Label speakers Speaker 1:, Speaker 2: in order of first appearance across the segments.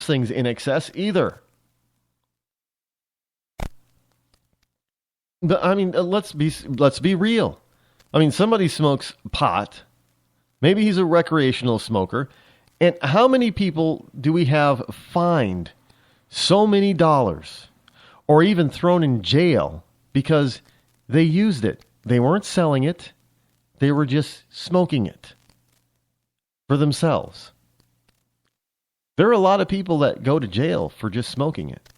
Speaker 1: things in excess either. But I mean, let's be real. I mean, somebody smokes pot. Maybe he's a recreational smoker. And how many people do we have fined so many dollars or even thrown in jail because they used it? They weren't selling it. They were just smoking it for themselves. There are a lot of people that go to jail for just smoking it.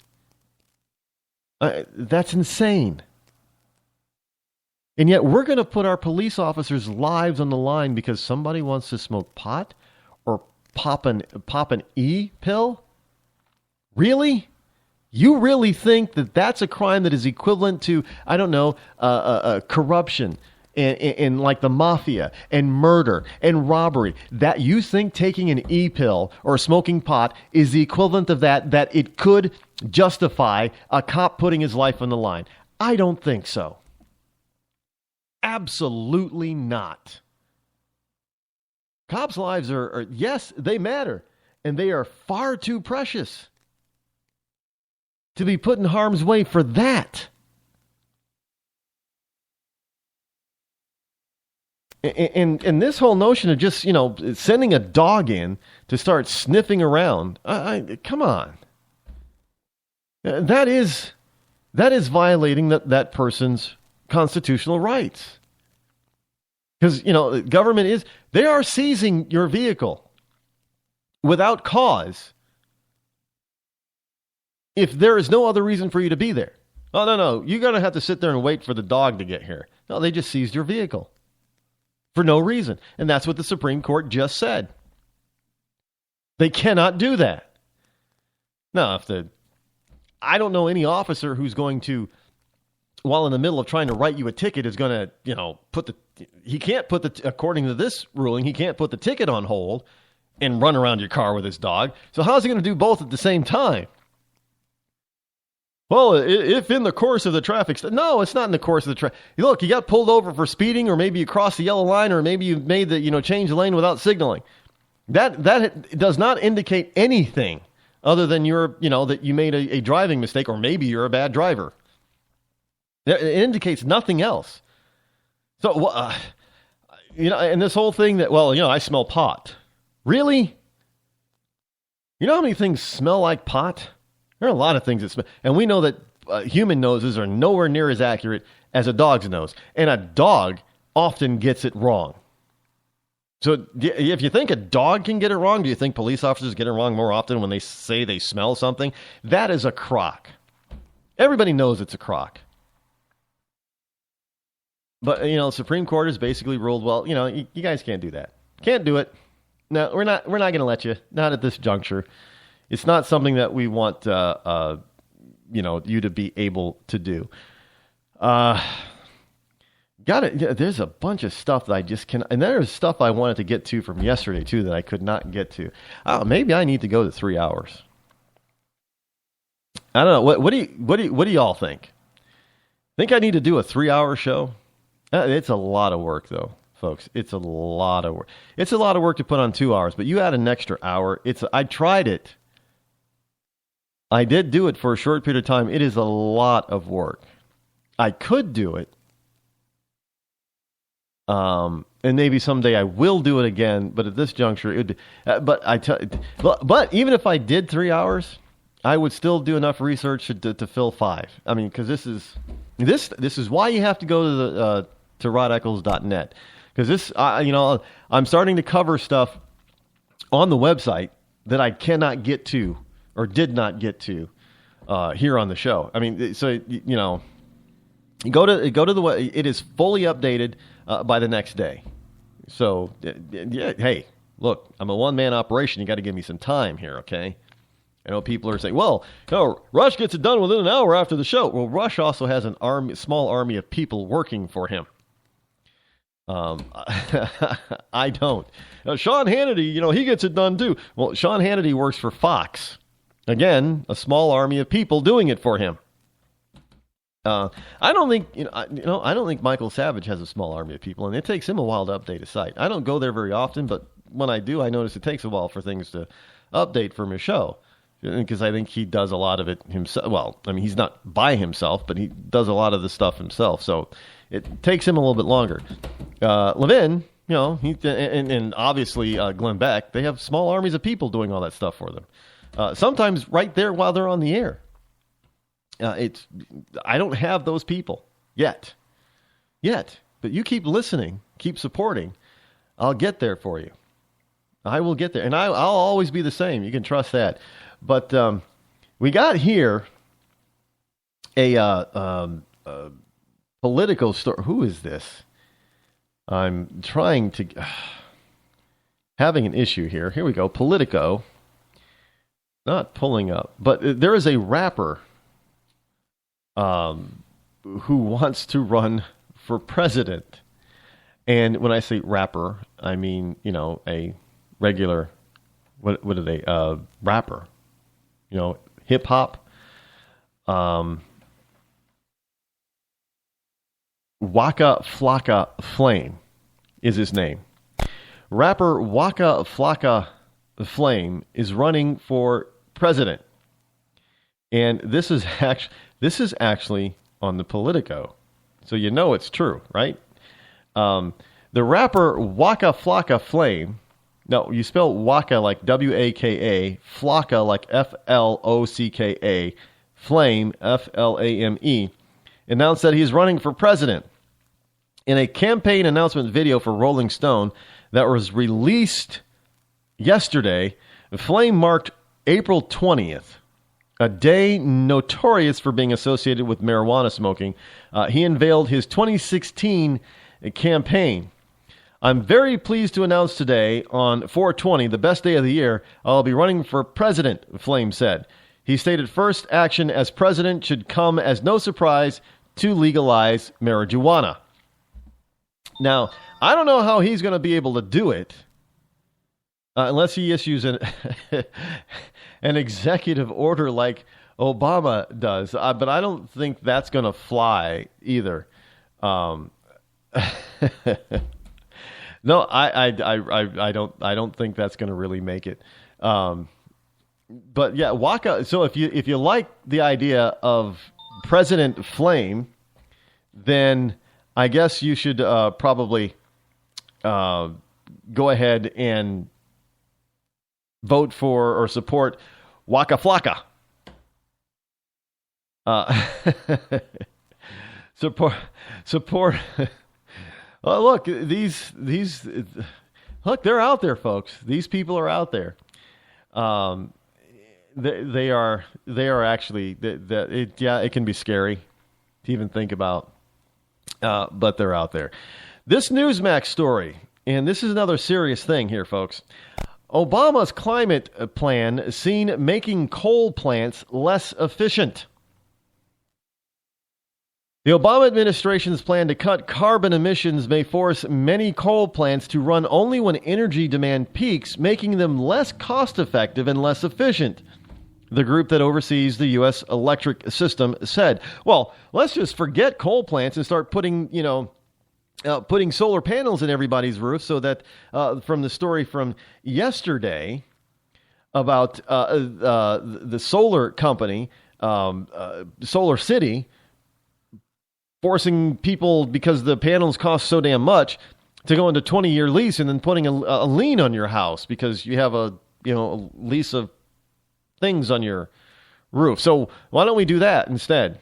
Speaker 1: That's insane. And yet we're going to put our police officers' lives on the line because somebody wants to smoke pot or pop an E-pill? Really? You really think that that's a crime that is equivalent to, I don't know, corruption and like the mafia and murder and robbery? That you think taking an E-pill or smoking pot is the equivalent of that it could justify a cop putting his life on the line? I don't think so. Absolutely not. Cops' lives are, yes, they matter, and they are far too precious to be put in harm's way for that. And this whole notion of just, sending a dog in to start sniffing around, come on. That is violating that person's constitutional rights. Because, government they are seizing your vehicle without cause if there is no other reason for you to be there. Oh, no, you're going to have to sit there and wait for the dog to get here. No, they just seized your vehicle for no reason. And that's what the Supreme Court just said. They cannot do that. Now, I don't know any officer who's going to, while in the middle of trying to write you a ticket, is going to, according to this ruling, he can't put the ticket on hold and run around your car with his dog. So how's he going to do both at the same time? Well, if in the course of the traffic... No, it's not in the course of the traffic. Look, you got pulled over for speeding, or maybe you crossed the yellow line, or maybe you made the, change the lane without signaling. That does not indicate anything other than that you made a driving mistake, or maybe you're a bad driver. It indicates nothing else. So, and this whole thing that, I smell pot. Really? You know how many things smell like pot? There are a lot of things that smell. And we know that human noses are nowhere near as accurate as a dog's nose. And a dog often gets it wrong. So if you think a dog can get it wrong, do you think police officers get it wrong more often when they say they smell something? That is a crock. Everybody knows it's a crock. But, the Supreme Court has basically ruled, you guys can't do that. Can't do it. No, we're not going to let you. Not at this juncture. It's not something that we want, you to be able to do. There's a bunch of stuff that I just can't, and there's stuff I wanted to get to from yesterday too that I could not get to. Maybe I need to go to 3 hours. I don't know. What do y'all think? Think I need to do a 3-hour show? It's a lot of work, though, folks. It's a lot of work. It's a lot of work to put on 2 hours, but you add an extra hour. I tried it. I did do it for a short period of time. It is a lot of work. I could do it. And maybe someday I will do it again, but at this juncture, but even if I did 3 hours, I would still do enough research to fill 5. I mean, because this is why you have to go to to rodeccles.net, because I'm starting to cover stuff on the website that I cannot get to or did not get to here on the show. I mean, so go to the web. It is fully updated by the next day. So yeah, hey, look, I'm a one-man operation. You got to give me some time here, okay? I know people are saying, well, Rush gets it done within an hour after the show. Well, Rush also has a small army of people working for him. I don't. Sean Hannity, he gets it done too. Well, Sean Hannity works for Fox. Again, a small army of people doing it for him. I don't think Michael Savage has a small army of people, and it takes him a while to update his site. I don't go there very often, but when I do, I notice it takes a while for things to update from his show. because I think he does a lot of it himself. Well, I mean, he's not by himself, but he does a lot of the stuff himself. So it takes him a little bit longer. Levin, and obviously Glenn Beck, they have small armies of people doing all that stuff for them. Sometimes right there while they're on the air. I don't have those people yet, but you keep listening, keep supporting. I'll get there for you. I will get there, and I'll always be the same. You can trust that. But we got here a political story. Who is this? I'm trying to having an issue here. Here we go. Politico. Not pulling up, but there is a rapper who wants to run for president. And when I say rapper, I mean, a regular, what are they? Rapper, hip hop. Waka Flocka Flame is his name. Rapper Waka Flocka Flame is running for president. And this is actually on the Politico. So it's true, right? The rapper Waka Flocka Flame, no, you spell Waka like W-A-K-A, Flocka like F-L-O-C-K-A, Flame, F-L-A-M-E, announced that he's running for president. In a campaign announcement video for Rolling Stone that was released yesterday, Flame marked April 20th, a day notorious for being associated with marijuana smoking. He unveiled his 2016 campaign. I'm very pleased to announce today on 4/20, the best day of the year, I'll be running for president, Flame said. He stated first action as president should come as no surprise to legalize marijuana. Now, I don't know how he's going to be able to do it unless he issues an executive order like Obama does. But I don't think that's going to fly either. No, I don't think that's going to really make it. But yeah, Waka. So if you like the idea of President Flame, then I guess you should probably go ahead and vote for or support Waka Flocka. Support. Oh, look, these look, they're out there, folks. These people are out there. They are actually it can be scary to even think about, but they're out there. This Newsmax story, and this is another serious thing here, folks. Obama's climate plan seen making coal plants less efficient. The Obama administration's plan to cut carbon emissions may force many coal plants to run only when energy demand peaks, making them less cost-effective and less efficient, the group that oversees the U.S. electric system said. Well, let's just forget coal plants and start putting solar panels in everybody's roof so that from the story from yesterday about the solar company, Solar City, forcing people, because the panels cost so damn much, to go into 20-year lease and then putting a lien on your house because you have a lease of things on your roof. So why don't we do that instead?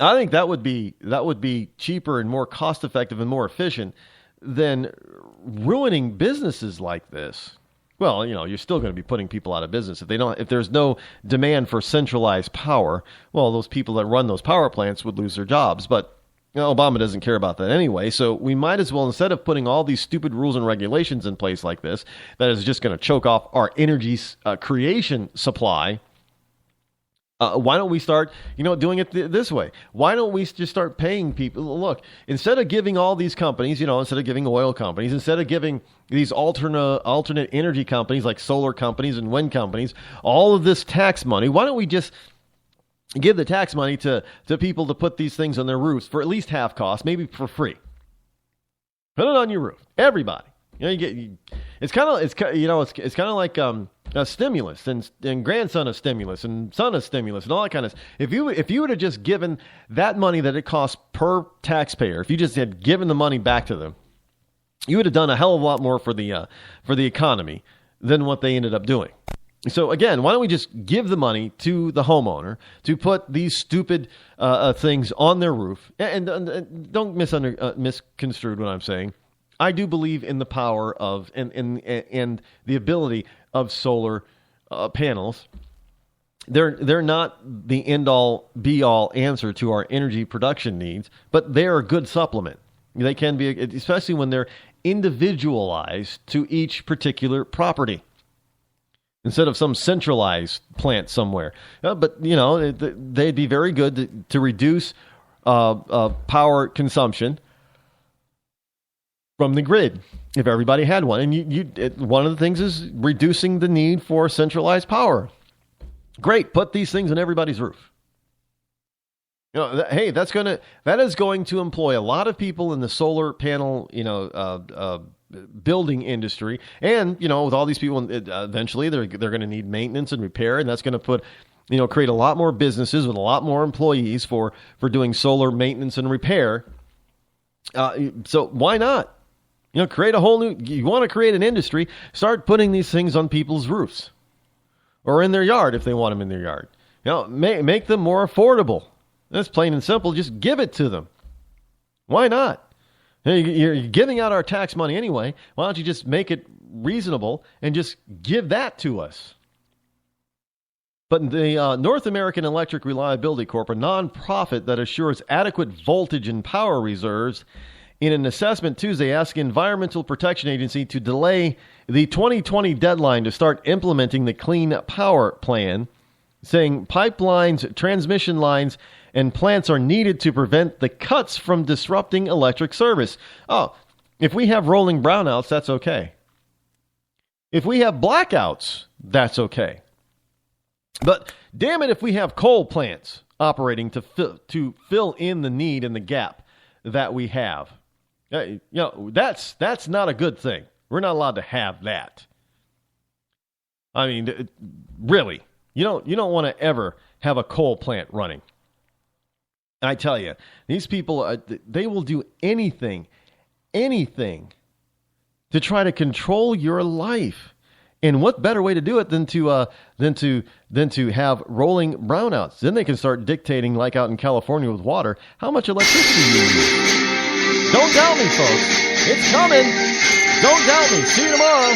Speaker 1: I think that would be cheaper and more cost effective and more efficient than ruining businesses like this. Well, you're still going to be putting people out of business if there's no demand for centralized power. Well, those people that run those power plants would lose their jobs. But Obama doesn't care about that anyway. So we might as well, instead of putting all these stupid rules and regulations in place like this, that is just going to choke off our energy creation supply. Why don't we start, doing it this way? Why don't we just start paying people? Look, instead of giving all these companies, instead of giving oil companies, instead of giving these alternate energy companies like solar companies and wind companies, all of this tax money, why don't we just give the tax money to people to put these things on their roofs for at least half cost, maybe for free? Put it on your roof, everybody. It's kind of like stimulus and grandson of stimulus and son of stimulus and all that kind of stuff. If you would have just given that money that it costs per taxpayer, if you just had given the money back to them, you would have done a hell of a lot more for the economy than what they ended up doing. So again, why don't we just give the money to the homeowner to put these stupid things on their roof? And don't misconstrue what I'm saying. I do believe in the power of and the ability of solar panels. They're not the end all be all answer to our energy production needs, but they're a good supplement. They can be, especially when they're individualized to each particular property instead of some centralized plant somewhere. But they'd be very good to reduce power consumption from the grid if everybody had one. And one of the things is reducing the need for centralized power. Great, put these things on everybody's roof. Hey, that is going to employ a lot of people in the solar panel, building industry, and with all these people, eventually they're going to need maintenance and repair, and that's going to create a lot more businesses with a lot more employees for doing solar maintenance and repair. So why not? Create a whole new. You want to create an industry? Start putting these things on people's roofs, or in their yard if they want them in their yard. Make them more affordable. That's plain and simple. Just give it to them. Why not? You're giving out our tax money anyway. Why don't you just make it reasonable and just give that to us? But the North American Electric Reliability Corp, a nonprofit that assures adequate voltage and power reserves, in an assessment Tuesday asked the Environmental Protection Agency to delay the 2020 deadline to start implementing the Clean Power Plan, saying pipelines, transmission lines, and plants are needed to prevent the cuts from disrupting electric service. Oh, if we have rolling brownouts, that's okay. If we have blackouts, that's okay. But damn it, if we have coal plants operating to fill in the need and the gap that we have, that's not a good thing. We're not allowed to have that. I mean, really, you don't want to ever have a coal plant running. I tell you, these people, they will do anything to try to control your life. And what better way to do it than to have rolling brownouts? Then they can start dictating, like out in California with water, how much electricity you use. Don't doubt me, folks. It's coming. Don't doubt me. See you tomorrow.